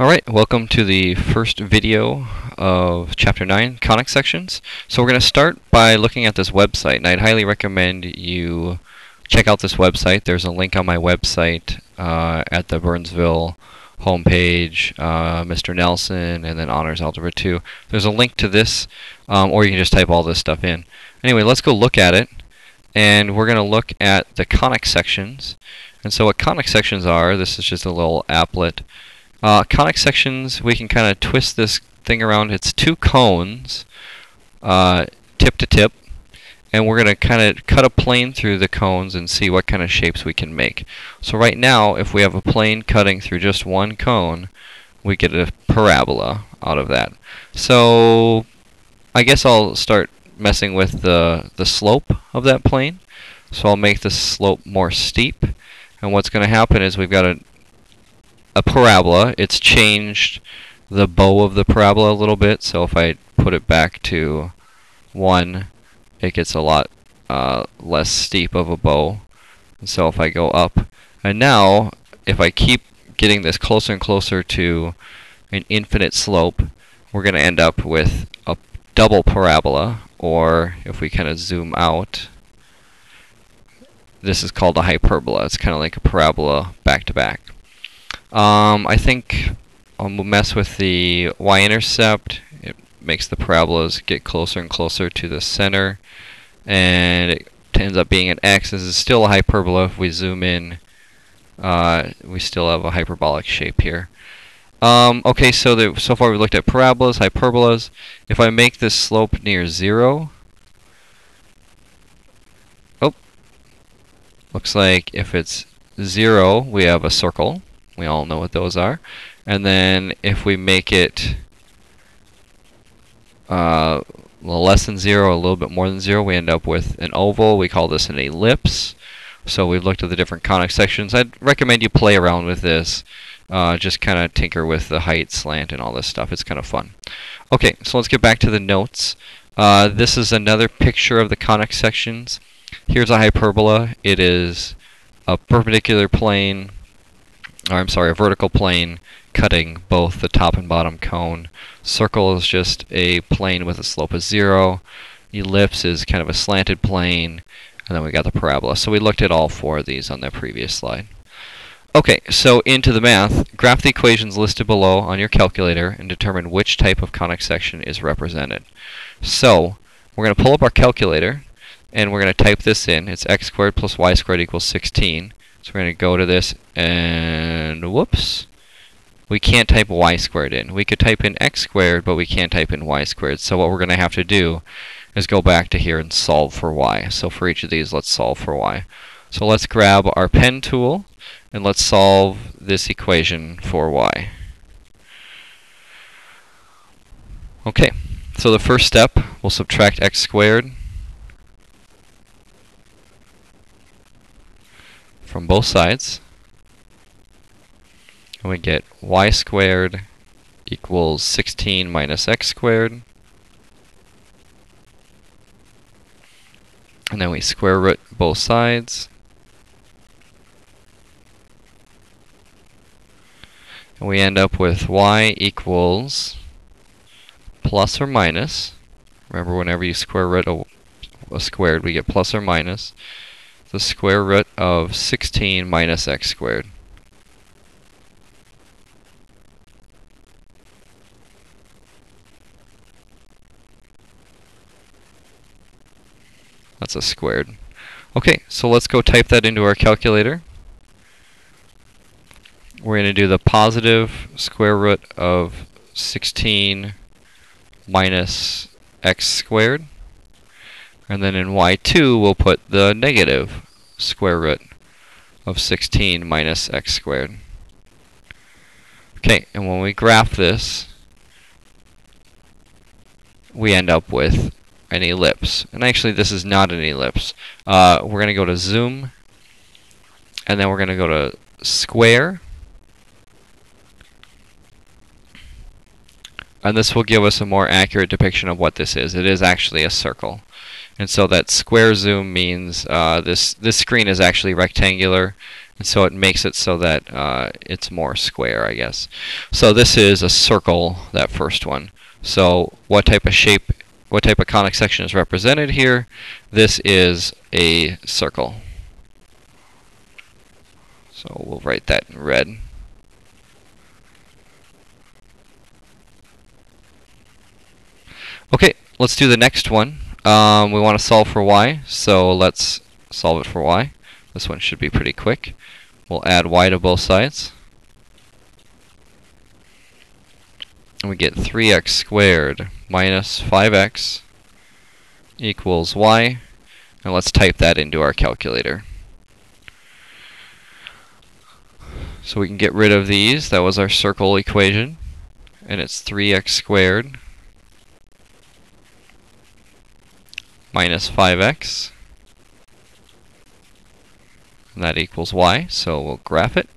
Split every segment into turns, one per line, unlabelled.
Alright, welcome to the first video of Chapter 9, Conic sections. So we're going to start by looking at this website, and I'd highly recommend you check out this website. There's a link on my website at the Burnsville homepage, Mr. Nelson, and then Honors Algebra 2. There's a link to this, or you can just type all this stuff in. Anyway, let's go look at it, and we're going to look at the conic sections. And so what conic sections are, this is just a little applet. Conic sections, we can kind of twist this thing around. It's two cones, tip to tip, and we're going to kind of cut a plane through the cones and see what kind of shapes we can make. So right now, if we have a plane cutting through just one cone, we get a parabola out of that. So I guess I'll start messing with the slope of that plane. So I'll make the slope more steep, and what's going to happen is we've got a parabola. It's changed the bow of the parabola a little bit, so if I put it back to 1, it gets a lot less steep of a bow. And so if I go up, and now if I keep getting this closer and closer to an infinite slope, we're going to end up with a double parabola, or if we kind of zoom out, this is called a hyperbola. It's kind of like a parabola back to back. I think I'll mess with the y-intercept. It makes the parabolas get closer and closer to the center, and it ends up being an x. This is still a hyperbola. If we zoom in, we still have a hyperbolic shape here. Okay, so far we looked at parabolas, hyperbolas. If I make this slope near 0, looks like if it's 0, we have a circle. We all know what those are. And then if we make it less than 0, a little bit more than 0, we end up with an oval. We call this an ellipse. So we've looked at the different conic sections. I'd recommend you play around with this. Just kind of tinker with the height, slant, and all this stuff. It's kind of fun. Okay, so let's get back to the notes. This is another picture of the conic sections. Here's a hyperbola. It is a perpendicular plane, or I'm sorry, a vertical plane cutting both the top and bottom cone. Circle is just a plane with a slope of 0. Ellipse is kind of a slanted plane. And then we got the parabola. So we looked at all 4 of these on the previous slide. Okay, so into the math. Graph the equations listed below on your calculator and determine which type of conic section is represented. So we're going to pull up our calculator, and we're going to type this in. It's x squared plus y squared equals 16. So we're going to go to this, and whoops, we can't type y squared in. We could type in x squared, but we can't type in y squared. So what we're going to have to do is go back to here and solve for y. So for each of these, let's solve for y. So let's grab our pen tool, and let's solve this equation for y. Okay, so the first step, we'll subtract x squared from both sides, and we get y squared equals 16 minus x squared, and then we square root both sides, and we end up with y equals plus or minus. Remember, whenever you square root a squared, we get plus or minus the square root of 16 minus x squared. That's a squared. Okay, so let's go type that into our calculator. We're going to do the positive square root of 16 minus x squared. And then in y2, we'll put the negative square root of 16 minus x squared. Okay, and when we graph this, we end up with an ellipse. And actually, this is not an ellipse. We're going to go to zoom, and then we're going to go to square. And this will give us a more accurate depiction of what this is. It is actually a circle. And so that square zoom means this screen is actually rectangular, And so it makes it so that it's more square, I guess. So this is a circle, that first one. So what type of shape, what type of conic section is represented here? This is a circle. So we'll write that in red. Okay, let's do the next one. We want to solve for y, so let's solve it for y. This one should be pretty quick. We'll add y to both sides. And we get 3x squared minus 5x equals y. And let's type that into our calculator. So we can get rid of these. That was our circle equation. And it's 3x squared minus 5x. And that equals y, so we'll graph it.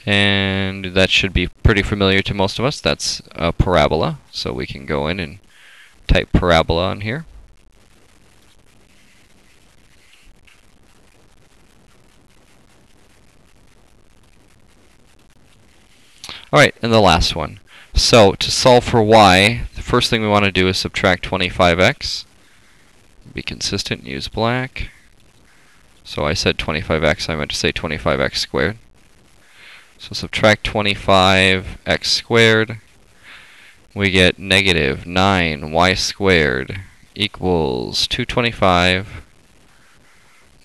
And that should be pretty familiar to most of us. That's a parabola, so we can go in and type parabola on here. Alright, and the last one. So to solve for y, the first thing we want to do is subtract 25x. Be consistent, use black. So I said 25x, I meant to say 25x squared. So subtract 25x squared. We get negative 9y squared equals 225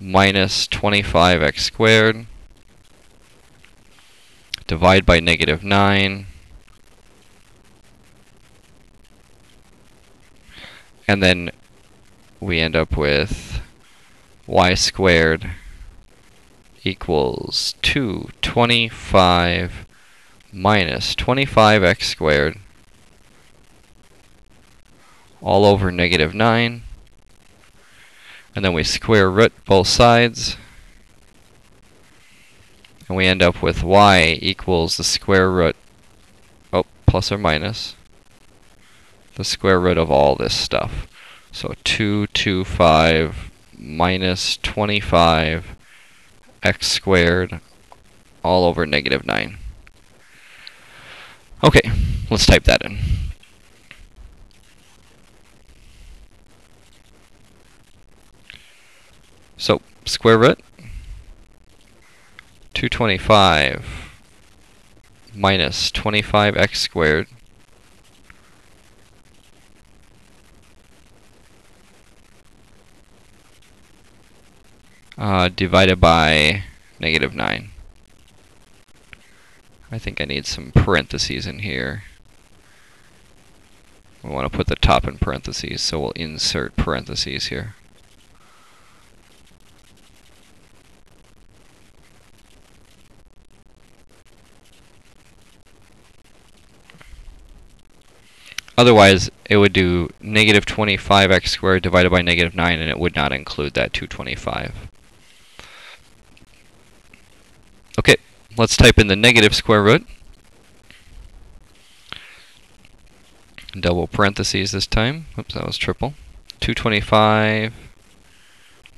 minus 25x squared. Divide by negative 9. And then we end up with y squared equals 225 minus 25x squared all over negative 9. And then we square root both sides. And we end up with y equals the square root, plus or minus, the square root of all this stuff. So 225 minus 25 x squared all over negative 9. Okay, let's type that in. So, square root 225 minus 25x squared divided by negative 9. I think I need some parentheses in here. We want to put the top in parentheses, so we'll insert parentheses here. Otherwise, it would do negative 25x squared divided by negative 9, and it would not include that 225. Okay, let's type in the negative square root. Double parentheses this time. Oops, that was triple. 225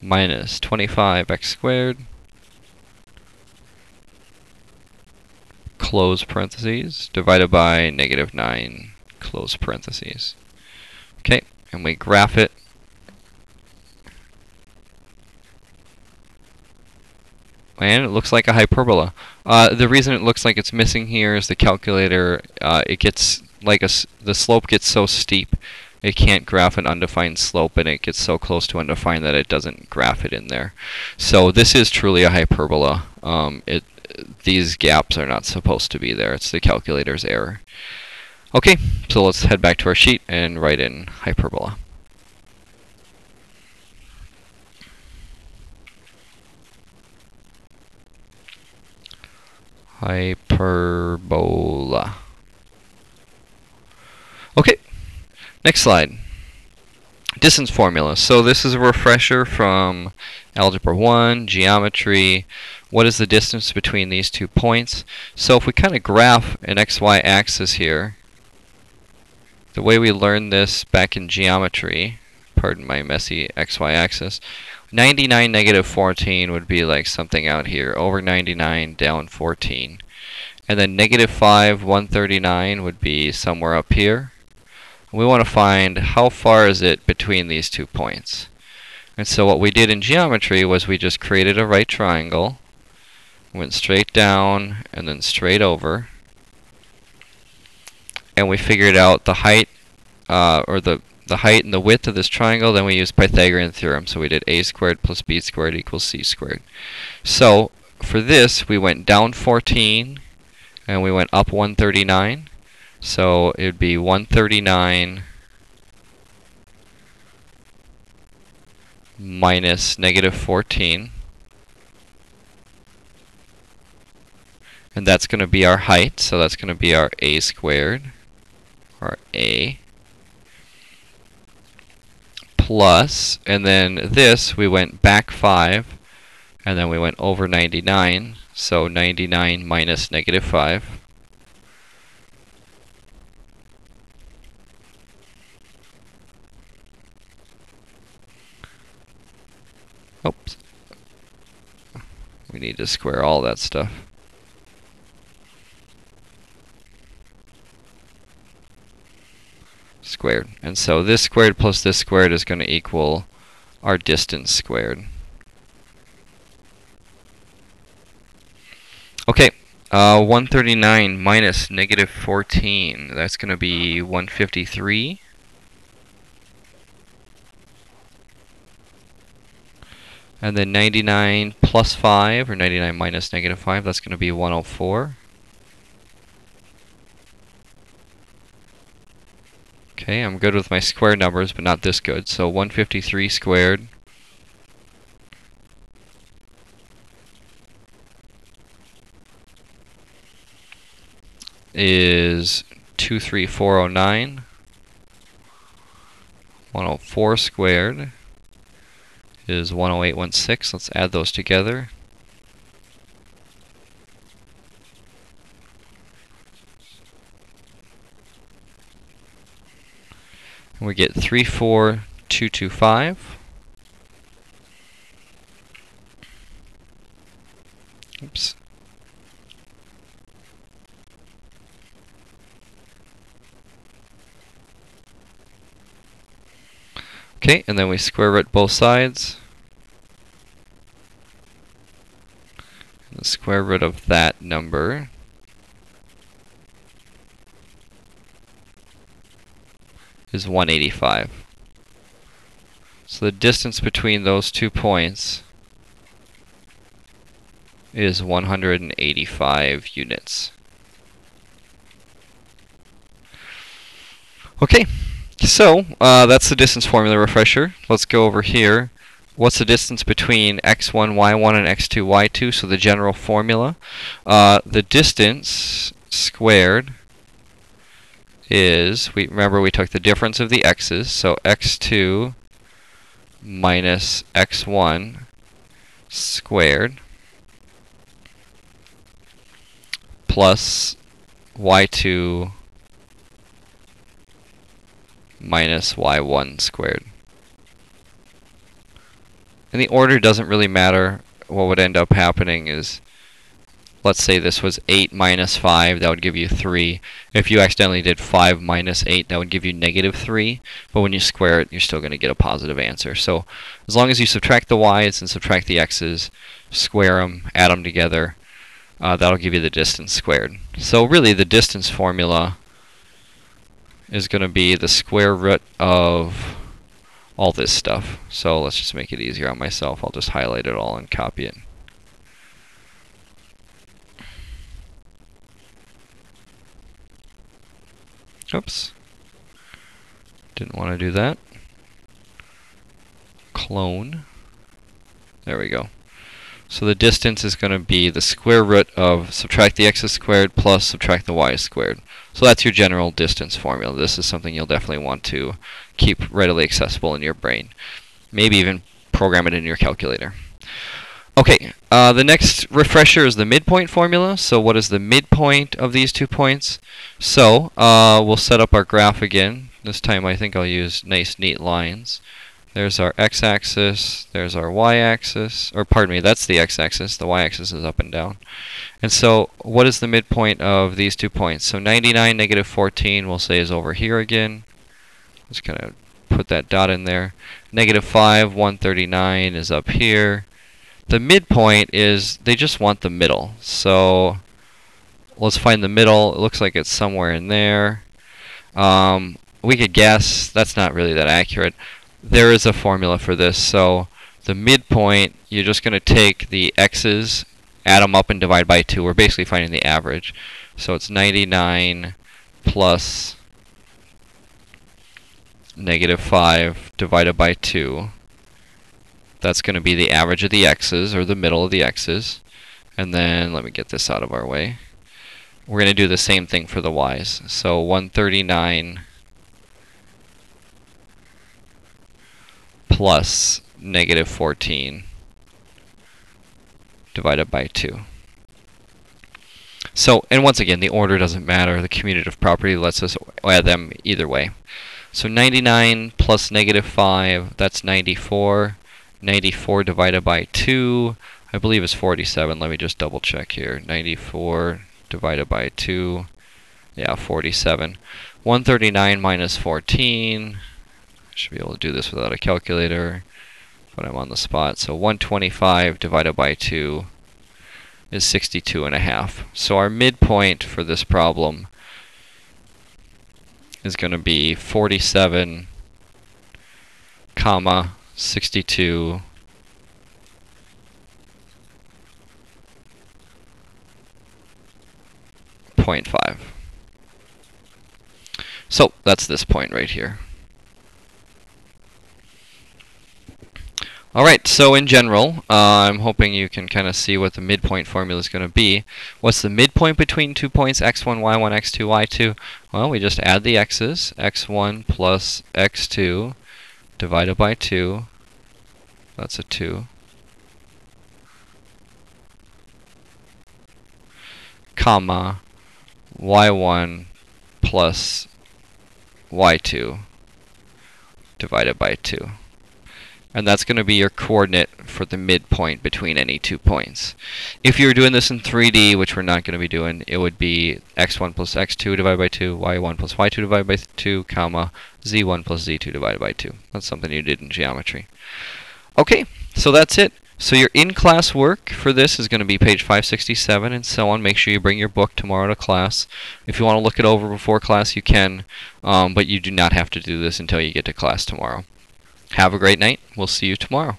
minus 25x squared. Close parentheses. Divided by negative 9. Close parentheses. Okay, and we graph it. And it looks like a hyperbola. The reason it looks like it's missing here is the calculator, it gets like the slope gets so steep, it can't graph an undefined slope, and it gets so close to undefined that it doesn't graph it in there. So this is truly a hyperbola. These gaps are not supposed to be there. It's the calculator's error. Okay, so let's head back to our sheet and write in hyperbola. Hyperbola. Okay, next slide. Distance formula. So this is a refresher from Algebra 1, Geometry. What is the distance between these 2 points? So if we kind of graph an xy axis here, the way we learned this back in geometry, pardon my messy XY axis. 99, negative 14 would be like something out here. Over 99, down 14. And then negative 5, 139 would be somewhere up here. We want to find how far is it between these 2 points. And so what we did in geometry was we just created a right triangle, went straight down and then straight over, and we figured out the height or the height and the width of this triangle. Then we used Pythagorean theorem. So we did a squared plus b squared equals c squared. So for this, we went down 14 and we went up 139. So it would be 139 minus negative 14. And that's going to be our height. So that's going to be our a squared, or a, plus, and then this, we went back 5, and then we went over 99. So 99 minus negative 5. Oops. We need to square all that stuff. Squared. And so this squared plus this squared is going to equal our distance squared. Okay, 139 minus negative 14, that's going to be 153. And then 99 plus 5, or 99 minus negative 5, that's going to be 104. Okay, I'm good with my square numbers, but not this good. So 153 squared is 23409. 104 squared is 10816. Let's add those together. And we get 34225. Oops. Okay, and then we square root both sides. And the square root of that number is 185. So the distance between those 2 points is 185 units. Okay, so that's the distance formula refresher. Let's go over here. What's the distance between x1, y1, and x2, y2? So the general formula. The distance squared is, remember we took the difference of the x's, so x2 minus x1 squared plus y2 minus y1 squared. And the order doesn't really matter. What would end up happening is, let's say this was 8 minus 5, that would give you 3. If you accidentally did 5 minus 8, that would give you negative 3. But when you square it, you're still going to get a positive answer. So as long as you subtract the y's and subtract the x's, square them, add them together, that'll give you the distance squared. So really the distance formula is going to be the square root of all this stuff. So let's just make it easier on myself. I'll just highlight it all and copy it. Oops. Didn't want to do that. Clone. There we go. So the distance is going to be the square root of subtract the x's squared plus subtract the y squared. So that's your general distance formula. This is something you'll definitely want to keep readily accessible in your brain. Maybe even program it in your calculator. Okay, the next refresher is the midpoint formula. So what is the midpoint of these 2 points? So we'll set up our graph again. This time I think I'll use nice neat lines. There's our x-axis, there's our y-axis, or pardon me, that's the x-axis, the y-axis is up and down. And so what is the midpoint of these 2 points? So 99, negative 14, we'll say is over here again. Just kind of put that dot in there. Negative 5, 139 is up here. The midpoint is, they just want the middle. So let's find the middle. It looks like it's somewhere in there. We could guess. That's not really that accurate. There is a formula for this. So the midpoint, you're just going to take the x's, add them up, and divide by 2. We're basically finding the average. So it's 99 plus negative 5 divided by 2. That's going to be the average of the x's, or the middle of the x's. And then, let me get this out of our way. We're going to do the same thing for the y's. So 139 plus negative 14 divided by 2. So, and once again, the order doesn't matter. The commutative property lets us add them either way. So 99 plus negative 5, that's 94. 94 divided by 2, I believe is 47. Let me just double check here. 94 divided by 2, yeah, 47. 139 minus 14, I should be able to do this without a calculator, but I'm on the spot. So 125 divided by 2 is 62.5. So our midpoint for this problem is going to be 47, comma, 62.5. So that's this point right here. Alright, so in general, I'm hoping you can kind of see what the midpoint formula is going to be. What's the midpoint between 2 points, x1, y1, x2, y2? Well, we just add the x's, x1 plus x2 divided by 2. That's a 2. Comma, y1 plus y2 divided by 2. And that's going to be your coordinate for the midpoint between any 2 points. If you were doing this in 3D, which we're not going to be doing, it would be x1 plus x2 divided by 2, y1 plus y2 divided by 2, comma, z1 plus z2 divided by 2. That's something you did in geometry. Okay, so that's it. So your in-class work for this is going to be page 567 and so on. Make sure you bring your book tomorrow to class. If you want to look it over before class, you can, but you do not have to do this until you get to class tomorrow. Have a great night. We'll see you tomorrow.